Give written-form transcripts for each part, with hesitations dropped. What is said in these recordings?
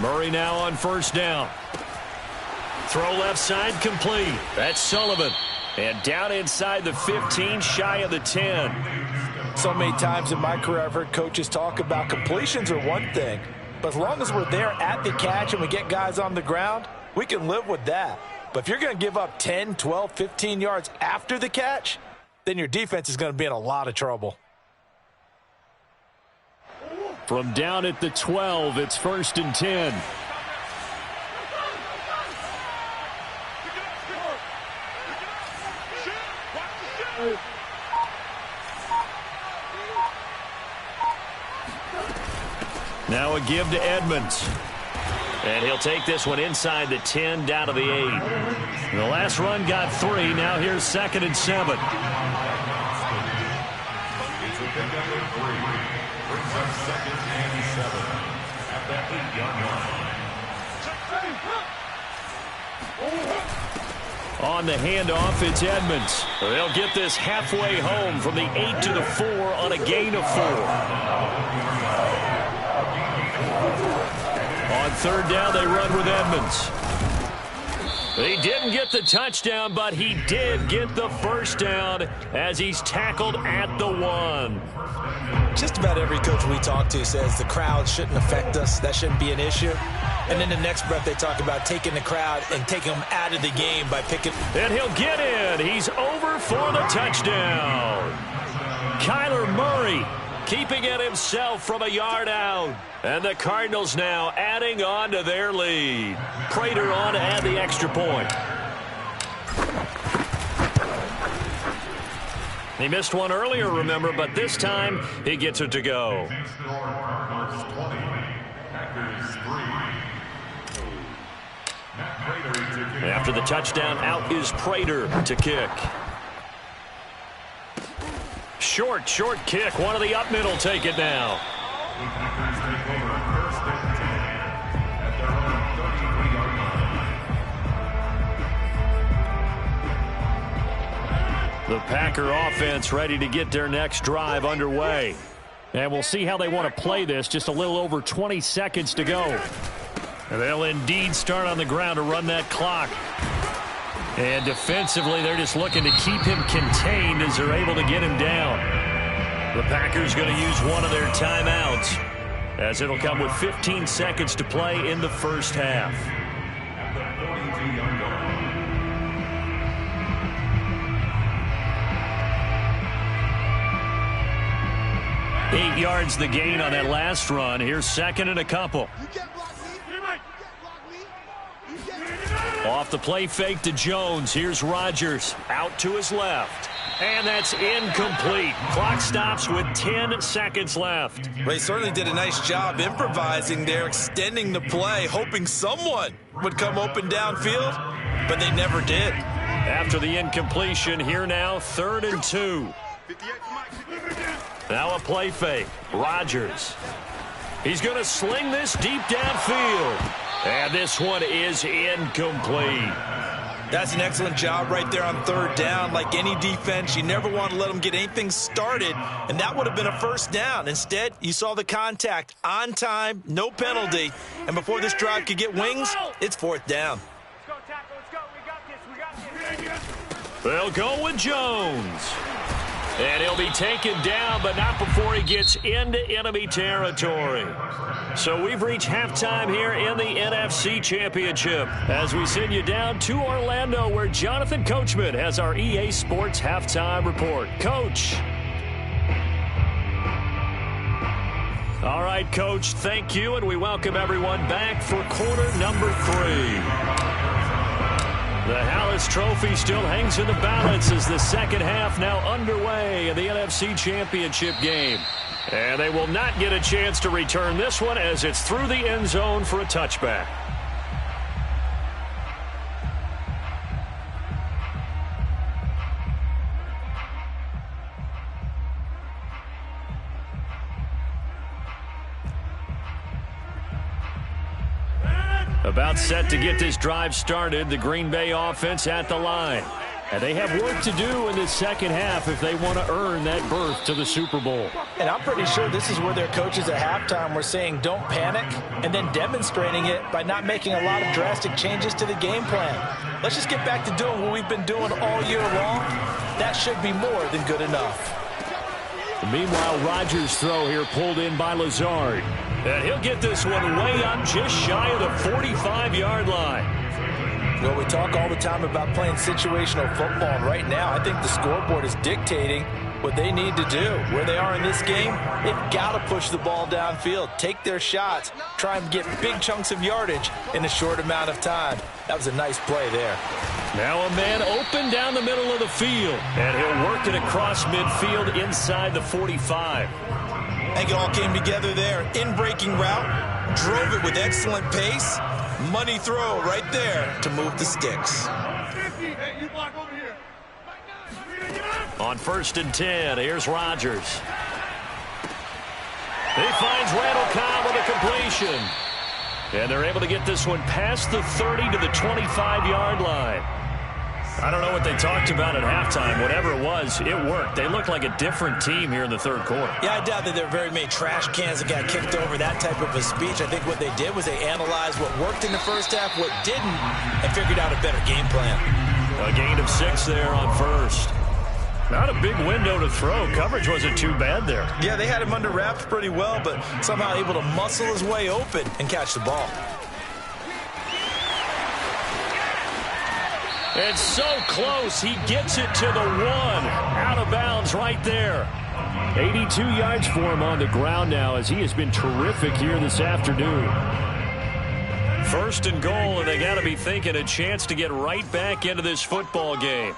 Murray now on first down. Throw left side complete. That's Sullivan. And down inside the 15, shy of the 10. So many times in my career I've heard coaches talk about completions are one thing, but as long as we're there at the catch and we get guys on the ground, we can live with that. But if you're going to give up 10, 12, 15 yards after the catch, then your defense is going to be in a lot of trouble. From down at the 12, it's 1st and 10. Now a give to Edmonds. And he'll take this one inside the 10, down to the 8. The last run got 3. Now here's 2nd and 7. On the handoff, it's Edmonds. They'll get this halfway home from the 8 to the 4 on a gain of 4. On 3rd down, they run with Edmonds. He didn't get the touchdown, but he did get the first down as he's tackled at the 1. Just about every coach we talk to says the crowd shouldn't affect us. That shouldn't be an issue. And then the next breath they talk about taking the crowd and taking them out of the game by picking. And he'll get in. He's over for the touchdown. Kyler Murray keeping it himself from a yard out. And the Cardinals now adding on to their lead. Prater on to add the extra point. He missed one earlier, remember, but this time he gets it to go. After the touchdown, out is Prater to kick. Short kick. One of the up middle take it now. The Packer offense ready to get their next drive underway. And we'll see how they want to play this. Just a little over 20 seconds to go. And they'll indeed start on the ground to run that clock. And defensively, they're just looking to keep him contained as they're able to get him down. The Packers going to use one of their timeouts, as it'll come with 15 seconds to play in the first half. Eight yards the gain on that last run. Here's 2nd and a couple. Off the play fake to Jones. Here's Rodgers out to his left. And that's incomplete. Clock stops with 10 seconds left. They certainly did a nice job improvising there, extending the play, hoping someone would come open downfield, but they never did. After the incompletion, here now, 3rd and 2. Now a play fake. Rodgers. He's going to sling this deep downfield. And this one is incomplete. That's an excellent job right there on 3rd down. Like any defense, you never want to let them get anything started, and that would have been a first down. Instead, you saw the contact on time, no penalty, and before this drive could get wings, it's 4th down. Let's go, tackle. Let's go. We got this. They'll go with Jones. And he'll be taken down, but not before he gets into enemy territory. So we've reached halftime here in the NFC Championship as we send you down to Orlando, where Jonathan Coachman has our EA Sports Halftime Report. Coach. All right, Coach, thank you, and we welcome everyone back for quarter number 3. The Hallis Trophy still hangs in the balance as the second half now underway in the NFC Championship game. And they will not get a chance to return this one as it's through the end zone for a touchback. About set to get this drive started, the Green Bay offense at the line. And they have work to do in this second half if they want to earn that berth to the Super Bowl. And I'm pretty sure this is where their coaches at halftime were saying don't panic, and then demonstrating it by not making a lot of drastic changes to the game plan. Let's just get back to doing what we've been doing all year long. That should be more than good enough. Meanwhile, Rodgers' throw here pulled in by Lazard. And he'll get this one way up just shy of the 45-yard line. Well, we talk all the time about playing situational football, and right now I think the scoreboard is dictating what they need to do. Where they are in this game, they've got to push the ball downfield, take their shots, try and get big chunks of yardage in a short amount of time. That was a nice play there. Now a man open down the middle of the field, and he'll work it across midfield inside the 45. I think it all came together there. In-breaking route, drove it with excellent pace. Money throw right there to move the sticks. On 1st and 10, here's Rodgers. He finds Randall Cobb with a completion. And they're able to get this one past the 30 to the 25-yard line. I don't know what they talked about at halftime. Whatever it was, it worked. They look like a different team here in the third quarter. Yeah, I doubt that there were very many trash cans that got kicked over, that type of a speech. I think what they did was they analyzed what worked in the first half, what didn't, and figured out a better game plan. A gain of 6 there on 1st. Not a big window to throw. Coverage wasn't too bad there. Yeah, they had him under wraps pretty well, but somehow able to muscle his way open and catch the ball. And so close, he gets it to the 1. Out of bounds right there. 82 yards for him on the ground now as he has been terrific here this afternoon. 1st and goal, and they got to be thinking a chance to get right back into this football game.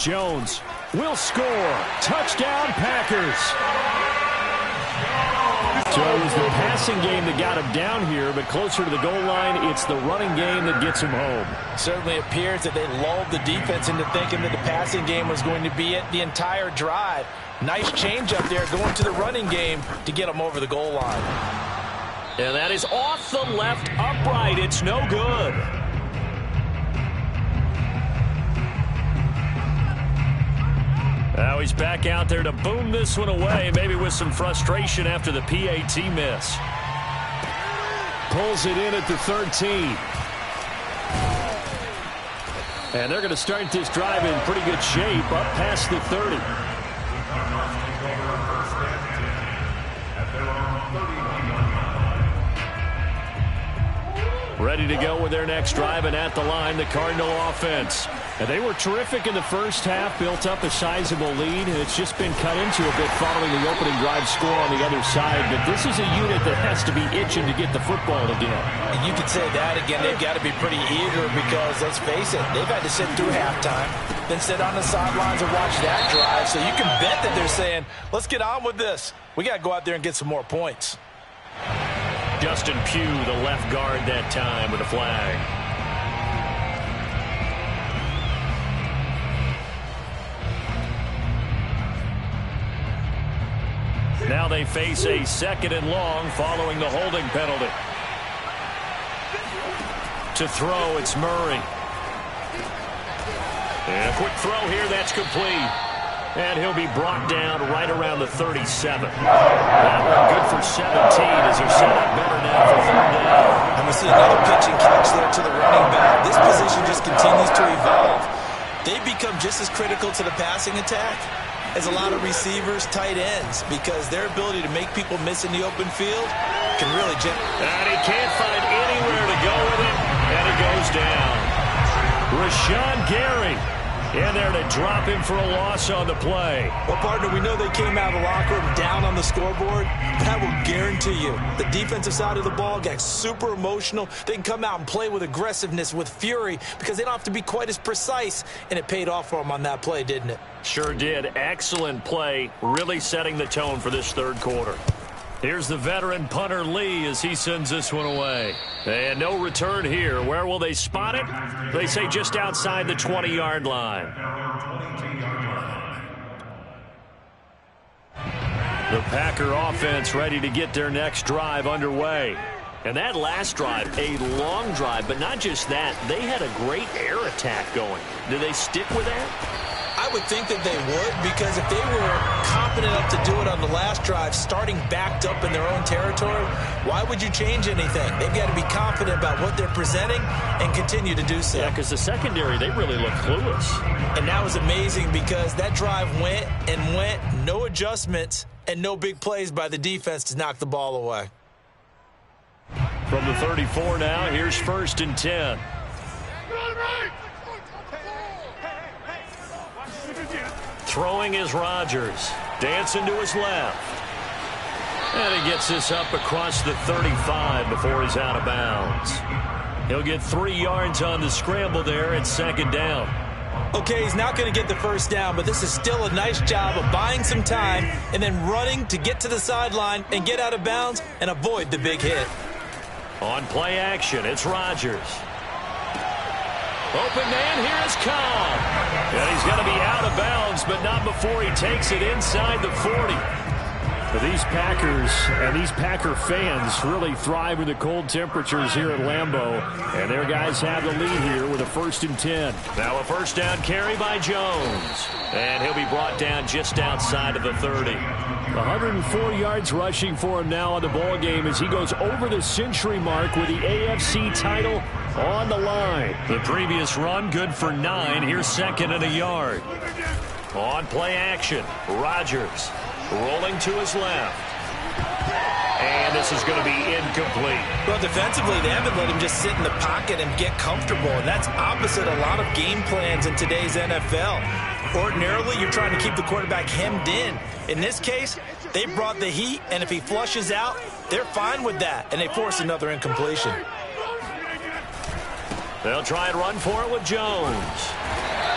Jones will score. Touchdown, Packers. So it was the passing game that got him down here, but closer to the goal line, it's the running game that gets him home. Certainly appears that they lulled the defense into thinking that the passing game was going to be it the entire drive. Nice change up there going to the running game to get them over the goal line. And that is off the left upright. It's no good. Now he's back out there to boom this one away, maybe with some frustration after the PAT miss. Pulls it in at the 13. And they're going to start this drive in pretty good shape, up past the 30. Ready to go with their next drive, and at the line, the Cardinal offense. And they were terrific in the first half, built up a sizable lead, and it's just been cut into a bit following the opening drive score on the other side. But this is a unit that has to be itching to get the football again. And you could say that again. They've got to be pretty eager because, let's face it, they've had to sit through halftime, then sit on the sidelines and watch that drive. So you can bet that they're saying, let's get on with this. We got to go out there and get some more points. Justin Pugh, the left guard that time with a flag. Now they face a 2nd and long following the holding penalty. To throw, it's Murray. And a quick throw here, that's complete. And he'll be brought down right around the 37. That one good for 17 as they're set up better now for 3rd down. And we see another pitch and catch there to the running back. This position just continues to evolve. They become just as critical to the passing attack as a lot of receivers, tight ends, because their ability to make people miss in the open field can really And he can't find anywhere to go with it, and it goes down. Rashawn Gary in there to drop him for a loss on the play. Well, partner, we know they came out of the locker room down on the scoreboard. That will guarantee you the defensive side of the ball got super emotional. They can come out and play with aggressiveness, with fury, because they don't have to be quite as precise, and it paid off for them on that play, didn't it? Sure did. Excellent play, really setting the tone for this 3rd quarter. Here's the veteran punter Lee as he sends this one away. And no return here. Where will they spot it? They say just outside the 20-yard line. The Packer offense ready to get their next drive underway. And that last drive, a long drive, but not just that. They had a great air attack going. Do they stick with that? I would think that they would, because if they were confident enough to do it on the last drive, starting backed up in their own territory, why would you change anything? They've got to be confident about what they're presenting and continue to do so. Yeah, because the secondary, they really look clueless. And that was amazing because that drive went and went, no adjustments, and no big plays by the defense to knock the ball away. From the 34 now, here's 1st and 10. Throwing is Rodgers. Dancing to his left. And he gets this up across the 35 before he's out of bounds. He'll get 3 yards on the scramble there at 2nd down. Okay, he's not going to get the 1st down, but this is still a nice job of buying some time and then running to get to the sideline and get out of bounds and avoid the big hit. On play action, it's Rodgers. Open man, here is Cobb. And he's going to be out of bounds, but not before he takes it inside the 40. But these Packers and these Packer fans really thrive in the cold temperatures here at Lambeau. And their guys have the lead here with a 1st and 10. Now a 1st down carry by Jones. And he'll be brought down just outside of the 30. 104 yards rushing for him now on the ball game as he goes over the century mark with the AFC title on the line. The previous run good for 9. Here's 2nd and a yard. On play action, Rodgers rolling to his left. And this is going to be incomplete. Well, defensively, they haven't let him just sit in the pocket and get comfortable. And that's opposite a lot of game plans in today's NFL. Ordinarily, you're trying to keep the quarterback hemmed in. In this case, they brought the heat, and if he flushes out, they're fine with that, and they force another incompletion. They'll try and run for it with Jones.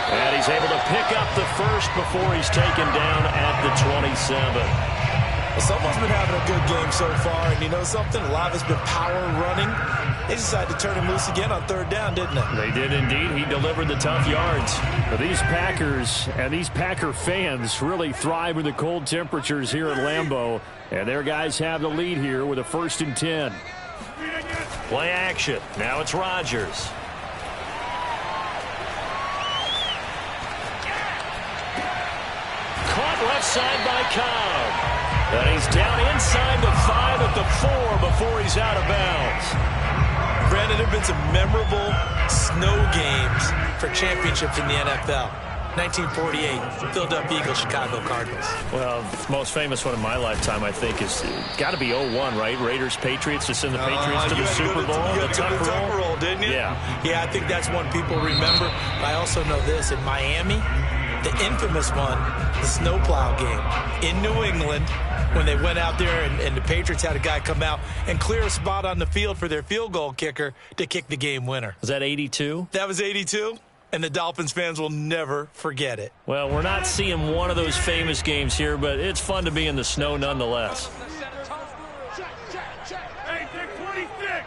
And he's able to pick up the 1st before he's taken down at the 27. Well, someone's been having a good game so far, and you know something? A lot of it's been power running. They decided to turn him loose again on 3rd down, didn't they? They did indeed. He delivered the tough yards. But these Packers and these Packer fans really thrive in the cold temperatures here at Lambeau. And their guys have the lead here with a 1st and 10. Play action. Now it's Rodgers. Caught left side by Cobb. And he's down inside the 5 at the 4 before he's out of bounds. Brandon, there have been some memorable snow games for championships in the NFL. 1948, Philadelphia Eagles, Chicago Cardinals. Well, the most famous one in my lifetime, I think, is got to be 01, right? Raiders, Patriots, to send the Patriots to the Super Bowl. You got to go to the Tucker Roll, didn't you? Yeah. Yeah, I think that's one people remember. I also know this. In Miami, the infamous one, the snowplow game in New England, when they went out there and the Patriots had a guy come out and clear a spot on the field for their field goal kicker to kick the game winner. Was that 82? That was 82, and the Dolphins fans will never forget it. Well, we're not seeing one of those famous games here, but it's fun to be in the snow nonetheless. Hey, 26.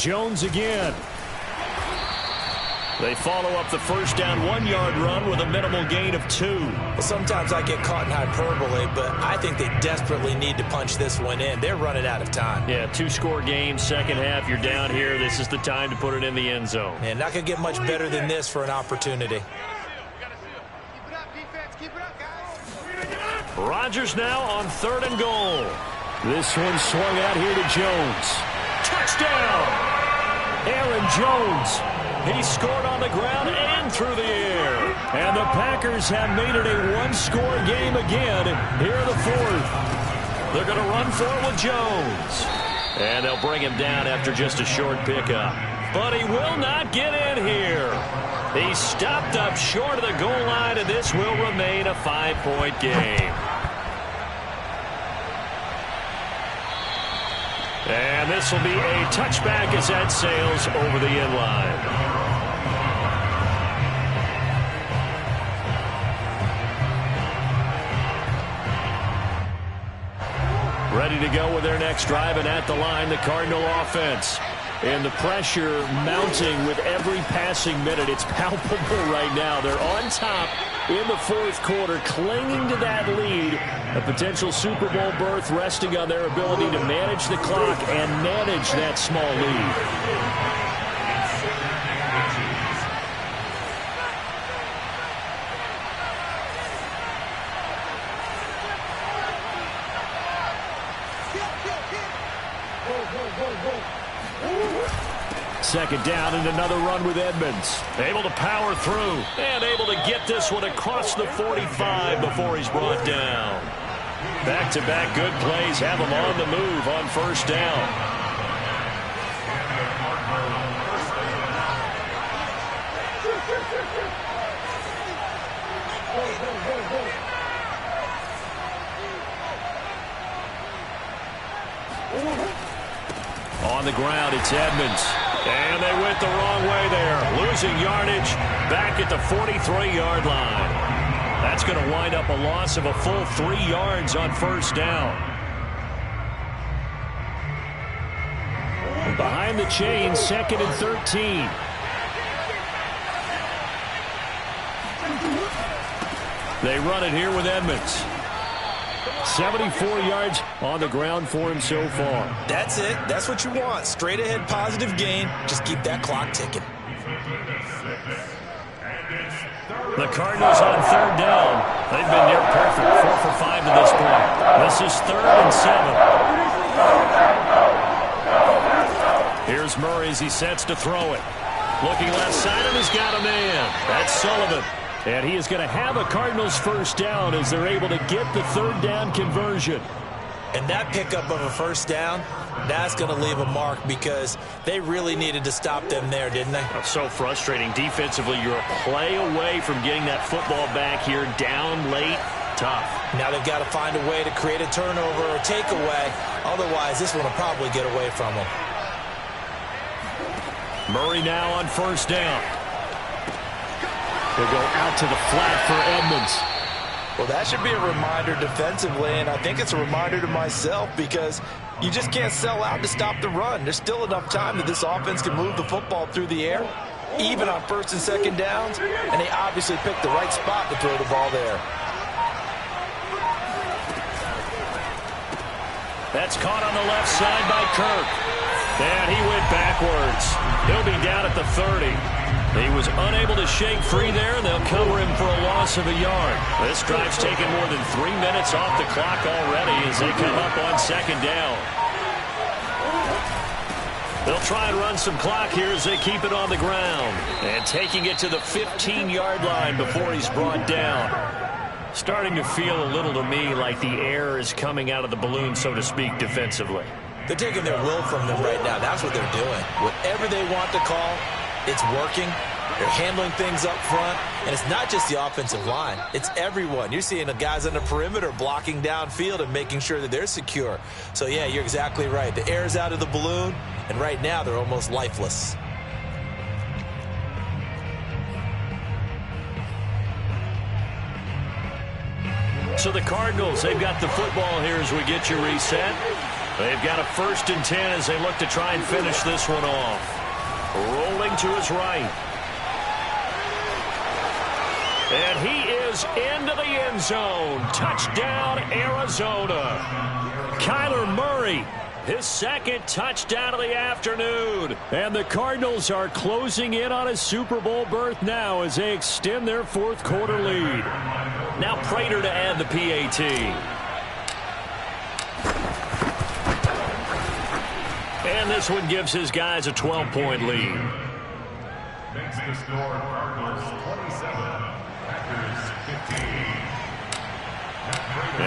Jones again. They follow up the 1st down 1-yard run with a minimal gain of 2. Well, sometimes I get caught in hyperbole, but I think they desperately need to punch this one in. They're running out of time. Yeah, 2-score game, second half, you're down here. This is the time to put it in the end zone. Man, not going to get much better than this for an opportunity. Rodgers now on 3rd and goal. This one swung out here to Jones. Touchdown! Aaron Jones. He scored on the ground and through the air. And the Packers have made it a 1-score game again here in the 4th. They're going to run for it with Jones. And they'll bring him down after just a short pickup. But he will not get in here. He's stopped up short of the goal line, and this will remain a 5-point game. And this will be a touchback as that sails over the end line. Ready to go with their next drive, and at the line, the Cardinal offense. And the pressure mounting with every passing minute. It's palpable right now. They're on top in the fourth quarter, clinging to that lead. A potential Super Bowl berth resting on their ability to manage the clock and manage that small lead. Second down and another run with Edmonds. Able to power through and able to get this one across the 45 before he's brought down. Back-to-back good plays have him on the move on first down. On the ground, it's Edmonds. And they went the wrong way there. Losing yardage back at the 43-yard line. That's going to wind up a loss of a full 3 yards on first down. Behind the chains, 2nd and 13. They run it here with Edmonds. 74 yards on the ground for him so far. That's it. That's what you want. Straight ahead positive gain. Just keep that clock ticking. The Cardinals on third down. They've been near perfect. 4 for 5 to this point. This is 3rd and 7. Here's Murray as he sets to throw it. Looking left side, and he's got a man. That's Sullivan. And he is going to have a Cardinals first down as they're able to get the third down conversion. And that pickup of a first down, that's going to leave a mark because they really needed to stop them there, didn't they? That's so frustrating. Defensively, you're a play away from getting that football back here down late. Tough. Now they've got to find a way to create a turnover or takeaway. Otherwise, this one will probably get away from them. Murray now on first down. He'll go out to the flat for Edmonds. Well, that should be a reminder defensively, and I think it's a reminder to myself because you just can't sell out to stop the run. There's still enough time that this offense can move the football through the air, even on first and second downs, and they obviously picked the right spot to throw the ball there. That's caught on the left side by Kirk. And he went backwards. He'll be down at the 30. He was unable to shake free there, and they'll cover him for a loss of a yard. This drive's taken more than 3 minutes off the clock already as they come up on second down. They'll try and run some clock here as they keep it on the ground. And taking it to the 15-yard line before he's brought down. Starting to feel a little to me like the air is coming out of the balloon, so to speak, defensively. They're taking their will from them right now. That's what they're doing. Whatever they want to call, it's working. They're handling things up front. And it's not just the offensive line. It's everyone. You're seeing the guys on the perimeter blocking downfield and making sure that they're secure. So, yeah, you're exactly right. The air's out of the balloon, and right now they're almost lifeless. So the Cardinals, they've got the football here as we get you reset. They've got a 1st and 10 as they look to try and finish this one off. Rolling to his right. And he is into the end zone. Touchdown, Arizona. Kyler Murray, his 2nd touchdown of the afternoon. And the Cardinals are closing in on a Super Bowl berth now as they extend their 4th quarter lead. Now Prater to add the PAT. And this one gives his guys a 12-point lead. Makes the score Cardinals 27, Packers 15.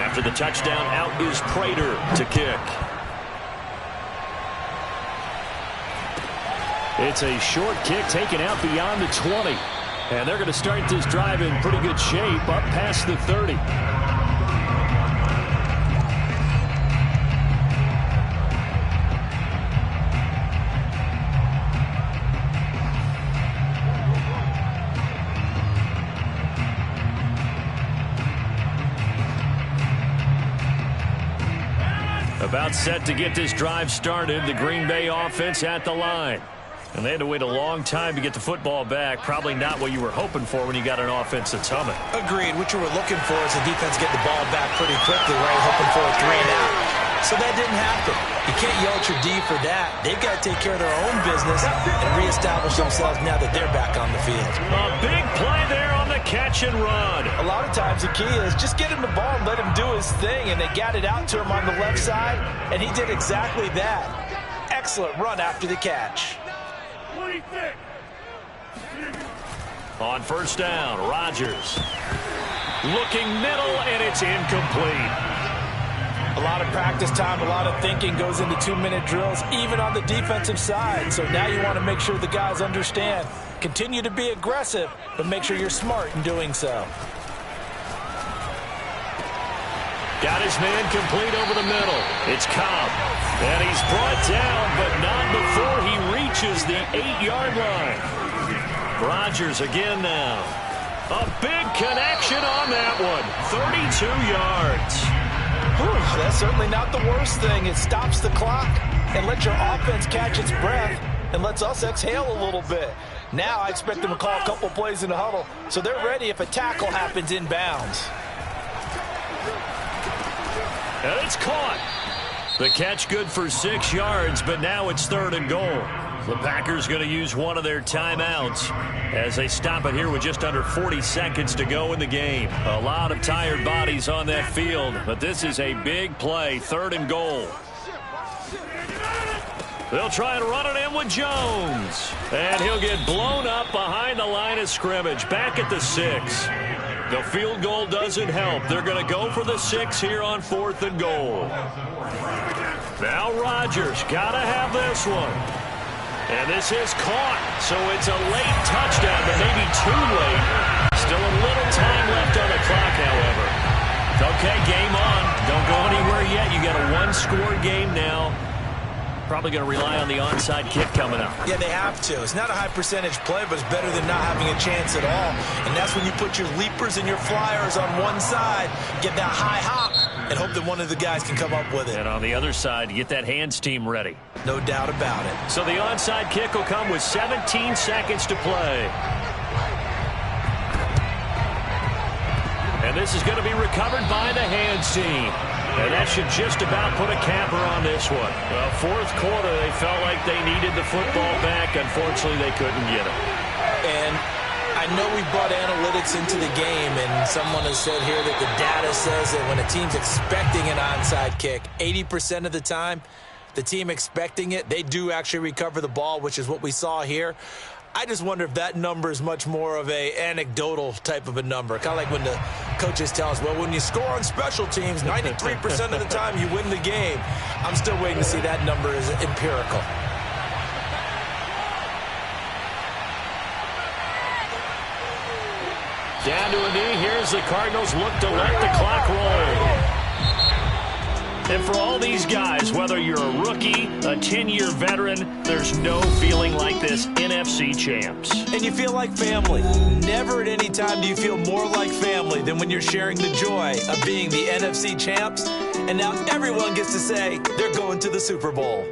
After the touchdown, out is Prater to kick. It's a short kick taken out beyond the 20. And they're going to start this drive in pretty good shape up past the 30. About set to get this drive started. The Green Bay offense at the line. And they had to wait a long time to get the football back. Probably not what you were hoping for when you got an offense that's humming. Agreed. What you were looking for is the defense get the ball back pretty quickly, right? Hoping for a 3-and-out. So that didn't happen. You can't yell at your D for that. They've got to take care of their own business and reestablish themselves now that they're back on the field. A big play there on the catch and run. A lot of times the key is just get him the ball and let him do his thing, and they got it out to him on the left side, and he did exactly that. Excellent run after the catch. On first down, Rodgers. Looking middle, and it's incomplete. A lot of practice time, a lot of thinking goes into 2-minute drills, even on the defensive side. So now you want to make sure the guys understand. Continue to be aggressive, but make sure you're smart in doing so. Got his man complete over the middle. It's Cobb. And he's brought down, but not before he reaches the 8-yard line. Rodgers again now. A big connection on that one. 32 yards. Whew, that's certainly not the worst thing. It stops the clock and lets your offense catch its breath and lets us exhale a little bit. Now I expect them to call a couple plays in the huddle so they're ready if a tackle happens inbounds. And it's caught. The catch good for 6 yards, but now it's 3rd and goal. The Packers going to use one of their timeouts as they stop it here with just under 40 seconds to go in the game. A lot of tired bodies on that field, but this is a big play, 3rd and goal. They'll try and run it in with Jones. And he'll get blown up behind the line of scrimmage, back at the 6. The field goal doesn't help. They're going to go for the 6 here on 4th and goal. Now Rodgers got to have this one. And this is caught, so it's a late touchdown, but maybe too late. Still a little time left on the clock, however. Okay, game on. Don't go anywhere yet. You got a one-score game now. Probably going to rely on the onside kick coming up. Yeah, they have to. It's not a high-percentage play, but it's better than not having a chance at all. And that's when you put your leapers and your flyers on one side, get that high hop, and hope that one of the guys can come up with it. And on the other side, get that hands team ready. No doubt about it. So the onside kick will come with 17 seconds to play. And this is going to be recovered by the hands team. And that should just about put a capper on this one. Well, 4th quarter, they felt like they needed the football back. Unfortunately, they couldn't get it. And I know we brought analytics into the game, and someone has said here that the data says that when a team's expecting an onside kick, 80% of the time, the team expecting it, they do actually recover the ball, which is what we saw here. I just wonder if that number is much more of a anecdotal type of a number. Kind of like when the coaches tell us, well, when you score on special teams, 93% of the time you win the game. I'm still waiting to see that number is empirical. Down to a knee. Here's the Cardinals look to let the clock roll. And for all these guys, whether you're a rookie, a 10-year veteran, there's no feeling like this NFC champs. And you feel like family. Never at any time do you feel more like family than when you're sharing the joy of being the NFC champs. And now everyone gets to say they're going to the Super Bowl.